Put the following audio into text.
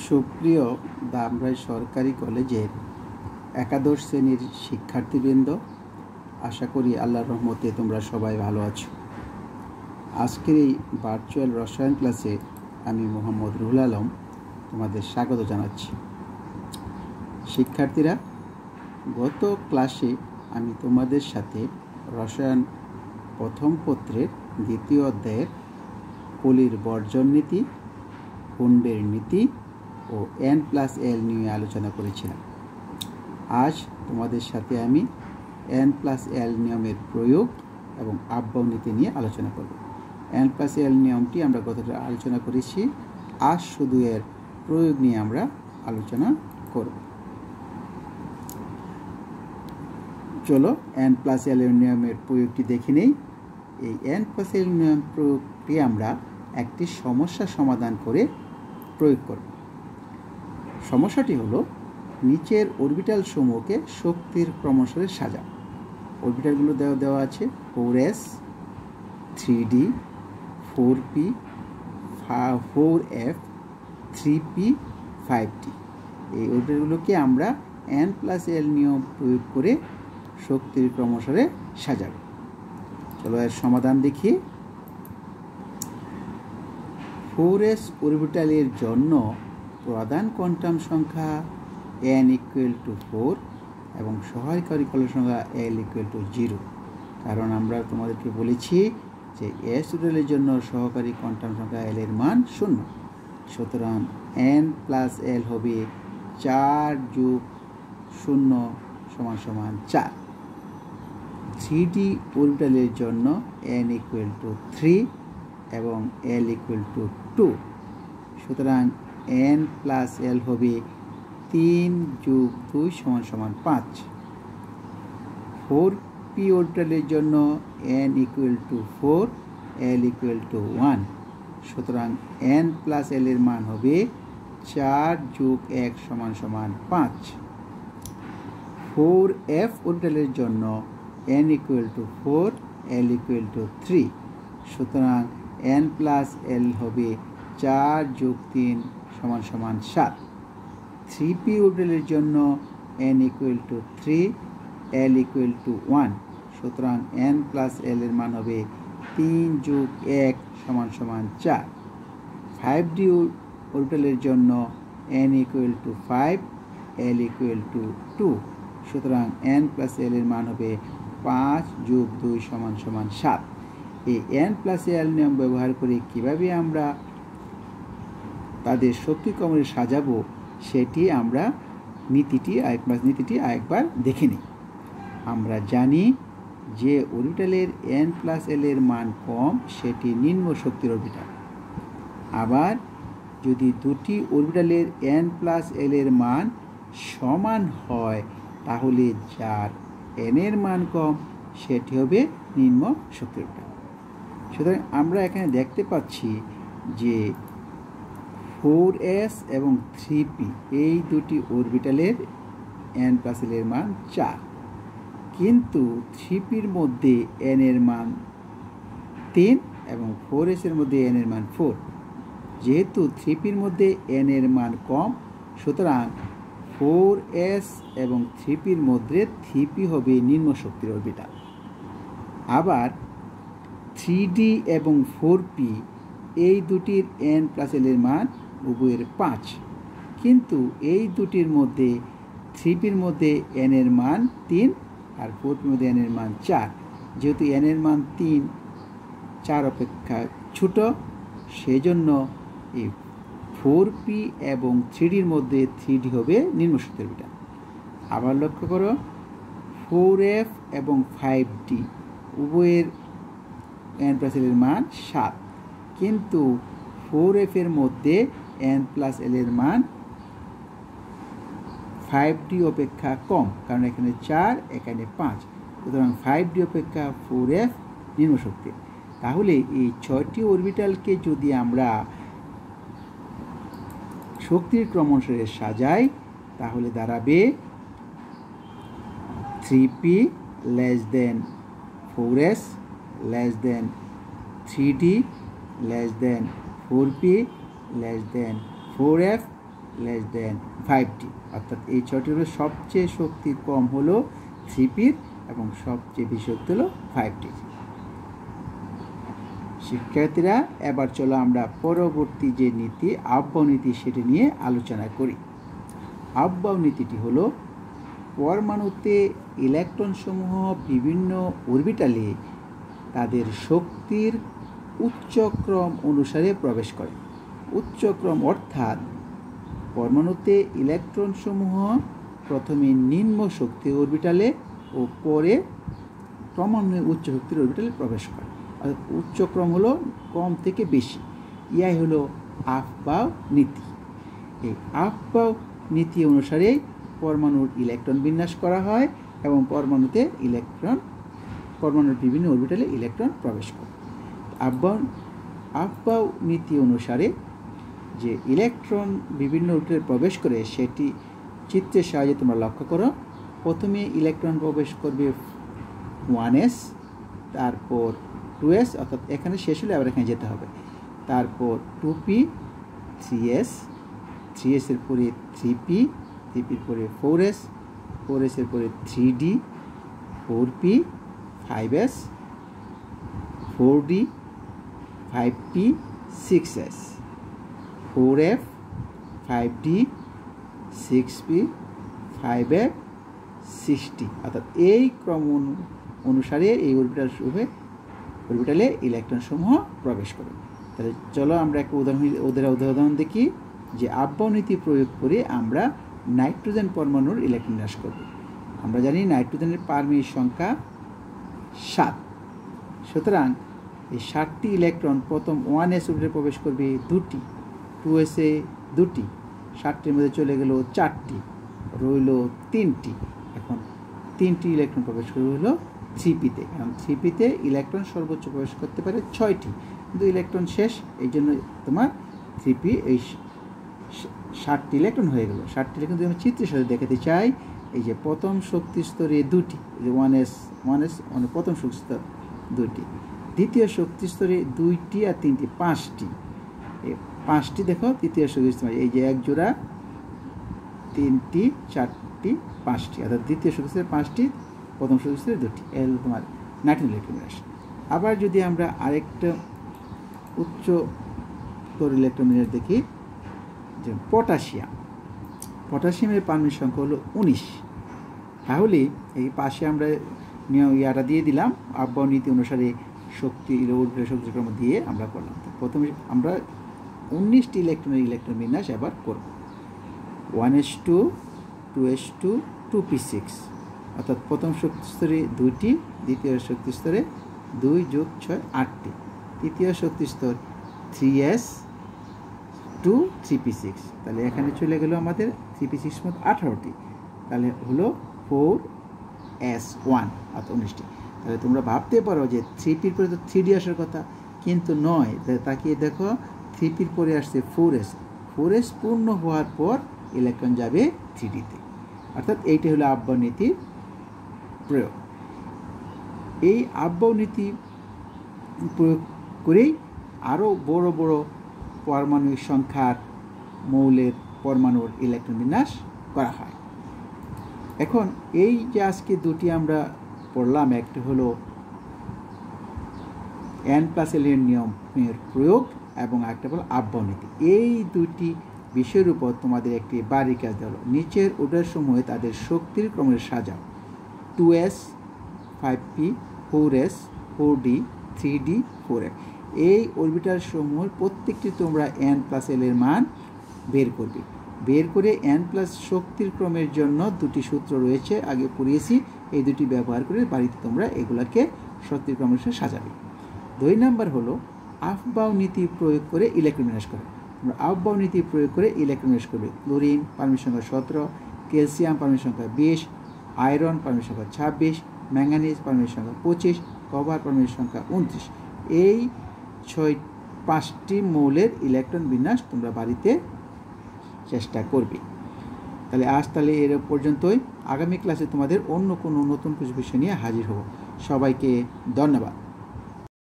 সুপ্রিয় দামরাই সরকারি কলেজের একাদশ শ্রেণীর শিক্ষার্থীবৃন্দ, আশা করি আল্লাহর রহমতে তোমরা সবাই ভালো আছো। আজকের এই ভার্চুয়াল রসায়ন ক্লাসে আমি মোহাম্মদ রুহুল আলম তোমাদের স্বাগত জানাচ্ছি। শিক্ষার্থীরা, গত ক্লাসে আমি তোমাদের সাথে রসায়ন প্রথম পত্রের দ্বিতীয় অধ্যায়ের পলির বর্জন নীতি, কুণ্ডের নীতি ও N+L নিয়ে আলোচনা করেছিলাম। আজ তোমাদের সাথে আমি N+L নিয়মের প্রয়োগ এবং আব্বাও নীতি নিয়ে আলোচনা করব। N+L নিয়মটি আমরা গতটা আলোচনা করেছি, আজ শুধু এর প্রয়োগ নিয়ে আমরা আলোচনা করব। চলো N+L নিয়মের প্রয়োগটি দেখে নেই। এই N+L নিয়ম প্রয়োগটি আমরা একটি সমস্যা সমাধান করে প্রয়োগ করব। সমস্যাটি হলো, নিচের অরবিটাল সমূহকে শক্তির ক্রমানুসারে সাজাও। অরবিটালগুলো দেওয়া আছে 4s, 3d, 4p, 4f, 3p, 5d। এই অরবিটালগুলোকে আমরা N+L নিয়ম প্রয়োগ করে শক্তির ক্রমানুসারে সাজাব। চলো এর সমাধান দেখি। 4s অরবিটালের জন্য প্রধান কোয়ান্টাম সংখ্যা n = 4 এবং সহায়ক অরবিটালের সংখ্যা l = 0। কারণ আমরা তোমাদেরকে বলেছি যে s অরবিটালের জন্য সহকারী কোয়ান্টাম সংখ্যা l এর মান 0। সুতরাং N+L হবে 4 + 0 = 4। 3d অরবিটালের জন্য n = 3 এবং l = 2। সুতরাং N+L হবে 3 + 2 = 5। 4p অরবিটালের জন্য n = 4, l = 1। সুতরাং N+L এর মান হবে 4 + 1 = 5। 4f অরবিটালের জন্য n = 4, l = 3। সুতরাং N+L হবে 4 + 3 = 7। 3p অরবিটালের জন্য n = 3, l = 1। সুতরাং N+L এর মান হবে 3 + 1 = 4। 5d অরবিটালের জন্য n = 5, l = 2। সুতরাং N+L এর মান হবে 5 + 2 = 7। এই N+L নিয়ম ব্যবহার করে কিভাবে আমরা তাদের শক্তি ক্রমে সাজাবো সেটি আমরা নীতিটি আরেকবার দেখে নিই। আমরা জানি যে অরবিটালের N+L এর মান কম সেটি নিম্ন শক্তির অরবিটাল। আবার যদি দুটি অরবিটালের N+L এর মান সমান হয় তাহলে যার n এর মান কম সেটি হবে নিম্ন শক্তির অরবিটাল। সুতরাং আমরা এখানে দেখতে পাচ্ছি যে 4s এবং 3p এই দুটি অরবিটালের N+L এর মান 4, কিন্তু 3pর মধ্যে n এর মান 3 এবং 4s এর মধ্যে n এর মান 4। যেহেতু 3pর মধ্যে n এর মান কম, সুতরাং 4s এবং 3pর মধ্যে 3p হবে নিম্ন শক্তির অরবিটাল। আবার 3d এবং 4p এই দুটির N+L এর মান উভয়ের 5, কিন্তু এই দুটির মধ্যে 3pর মধ্যে n এর মান 3 আর 4pর মধ্যে n এর মান 4। যেহেতু n এর মান 3 4 অপেক্ষা ছোট, সেজন্য এই 4p এবং 3dর মধ্যে 3d হবে নিম্ন শক্তির অরবিটাল। আবার লক্ষ্য করো, 4f এবং 5d উভয়ের N+L এর মান 7, কিন্তু 4f এর মধ্যে N+L এর মান 5d অপেক্ষা কম, কারণ এখানে 4 এখানে 5। সুতরাং 5d অপেক্ষা 4f নিম্ন শক্তি। তাহলে এই 6টি অরবিটালকে যদি আমরা শক্তির ক্রমানুসারে সাজাই তাহলে দাঁড়াবে 3p < 4s < 3d < 4p < 4f less than 5t, অর্থাৎ এই 6টি হলো সবচেয়ে শক্তি কম হলো 3pর এবং সবচেয়ে বেশি শক্তি হলো 5t। শিক্ষার্থীরা, এবার চলো আমরা পরবর্তী যে নীতি আফবাও নীতি সেটি নিয়ে আলোচনা করি। আফবাও নীতিটি হলো পরমাণুতে ইলেকট্রন সমূহ বিভিন্ন অরবিটালে তাদের শক্তির উচ্চক্রম অনুসারে প্রবেশ করে। উচ্চক্রম অর্থাৎ পরমাণুতে ইলেকট্রন সমূহ প্রথমে নিম্ন শক্তির অরবিটালে ও পরে ক্রমান্বয়ে উচ্চ শক্তির অরবিটালে প্রবেশ করে। অর্থাৎ উচ্চক্রম হলো কম থেকে বেশি, ইয়াই হলো আফবাও নীতি। এই আফবাও নীতি অনুসারে পরমাণুর ইলেকট্রন বিন্যাস করা হয় এবং পরমাণুর বিভিন্ন অরবিটালে ইলেকট্রন প্রবেশ করে। আফবাও নীতি অনুসারে যে ইলেকট্রন বিভিন্ন অরবিটালে প্রবেশ করে সেটি চিত্রের সাহায্যে তোমরা লক্ষ্য করো। প্রথমে ইলেকট্রন প্রবেশ করবে 1s, তারপর 2s, অর্থাৎ এখানে শেষ হলে আবার এখানে যেতে হবে, তারপর 2p, 3s, 3s এর পরে 3p, 3pর পরে 4s, 4s এর পরে 3d, 4p, 5s, 4d, 5p, 6s, 4f, 5d, 6p, 5f, 6d, অর্থাৎ এই ক্রম অনুসারে এই অরবিটালে ইলেকট্রন সমূহ প্রবেশ করে। তাহলে চলো আমরা একটা উদাহরণ দেখি যে আফবাও নীতি প্রয়োগ করে আমরা নাইট্রোজেন পরমাণুর ইলেকট্রন বিন্যাস করব। আমরা জানি নাইট্রোজেনের পারমাণবিক সংখ্যা 7, সুতরাং এই 7টি ইলেকট্রন প্রথম 1s অরবিটালে প্রবেশ করবে 2টি, 2s এ 2টি, 7টির মধ্যে চলে গেল 4টি, রইল 3টি। এখন 3টি ইলেকট্রন প্রবেশ করবে হলো 3pতে, কারণ 3pতে ইলেকট্রন সর্বোচ্চ প্রবেশ করতে পারে 6টি, কিন্তু ইলেকট্রন শেষ, এই জন্য তোমার 3p এই 7টি ইলেকট্রন হয়ে গেল। 7টি ইলেকট্রন যদি আমি চিত্রের সাথে দেখাতে চাই, এই যে প্রথম শক্তি স্তরে 2টি, এই যে 1s মানে প্রথম শক্তি স্তর 2টি, দ্বিতীয় শক্তি স্তরে 2টি আর 3টি 5টি, এই 5টি দেখো তৃতীয় শক্তি স্তরে, এই যে 1 জোড়া 3টি 4টি 5টি, অর্থাৎ দ্বিতীয় শক্তি স্তরে 5টি, প্রথম শক্তি স্তরে 2টি, এই হলো তোমার নাইট্রোজেন ইলেকট্রন বিন্যাস। আবার যদি আমরা আরেকটা উচ্চ স্তর ইলেকট্রন বিন্যাস দেখি, যে পটাশিয়ামের পারমাণবিক সংখ্যা হলো 19। তাহলে এই পাশে আমরা ইয়াটা দিয়ে দিলাম, আফবাও নীতি অনুসারে শক্তিক্রম দিয়ে আমরা করলাম। প্রথমে আমরা 19টি ইলেকট্রনের ইলেকট্রন বিন্যাস এবার করব। 1s2, 2s2, 2p6, অর্থাৎ প্রথম শক্তি স্তরে 2টি, দ্বিতীয় শক্তি স্তরে 2 + 6 8টি, তৃতীয় শক্তি স্তর 3s, 2, 3p6, তাহলে এখানে চলে গেল আমাদের 3p6 মোট 18টি, তাহলে হলো 4s1, অর্থাৎ 19টি। তাহলে তোমরা ভাবতে পারো যে 3pর পরে তো 3d আসার কথা, কিন্তু নয়। তাকিয়ে দেখো 3pর পরে আসছে 4s, 4s পূর্ণ হওয়ার পর ইলেকট্রন যাবে 3dতে, অর্থাৎ এইটা হলো আফবাও নীতির প্রয়োগ। এই আফবাও নীতি প্রয়োগ করেই আরও বড় বড় পারমাণবিক সংখ্যার মৌলের পরমাণুর ইলেকট্রন বিন্যাস করা হয়। এখন এই যে আজকে দুটি আমরা পড়লাম, একটা হলো n+l এর নিয়মের প্রয়োগ এবং একটা হলো আফবাও নীতি। এই দুটি বিষয়ের উপর তোমাদের একটি বাড়ি কাজ দেওয়া হলো, নিচের অর্ডার সময়ে তাদের শক্তির ক্রমে সাজাও। 2s, 5p, 4s, 4d, 3d, 4f, এই অরবিটাল সমূহের প্রত্যেকটি তোমরা n+l এর মান বের করে n+ শক্তির ক্রমের জন্য দুটি সূত্র রয়েছে, আগে পড়িয়েছি, এই দুটি ব্যবহার করে বাড়িতে তোমরা এগুলাকে শক্তির ক্রমের সাথে সাজাবে। 2 নম্বর হলো আফবাও নীতি প্রয়োগ করে ইলেকট্রন বিন্যাস করা। তোমরা আফবাও নীতি প্রয়োগ করে ইলেকট্রন বিন্যাস করবে। ক্লোরিন পারমাণবিক সংখ্যা 17, ক্যালসিয়াম পারমাণবিক সংখ্যা 20, আয়রন পারমাণবিক সংখ্যা 26, ম্যাঙ্গানিজ পারমাণবিক সংখ্যা 25, কপার পারমাণবিক সংখ্যা 29। এই 5টি মৌলের ইলেকট্রন বিন্যাস তোমরা বাড়িতে চেষ্টা করবে। তাহলে এর পর্যন্তই। আগামী ক্লাসে তোমাদের অন্য কোনো নতুন কিছু বিষয় নিয়ে হাজির হব। সবাইকে ধন্যবাদ।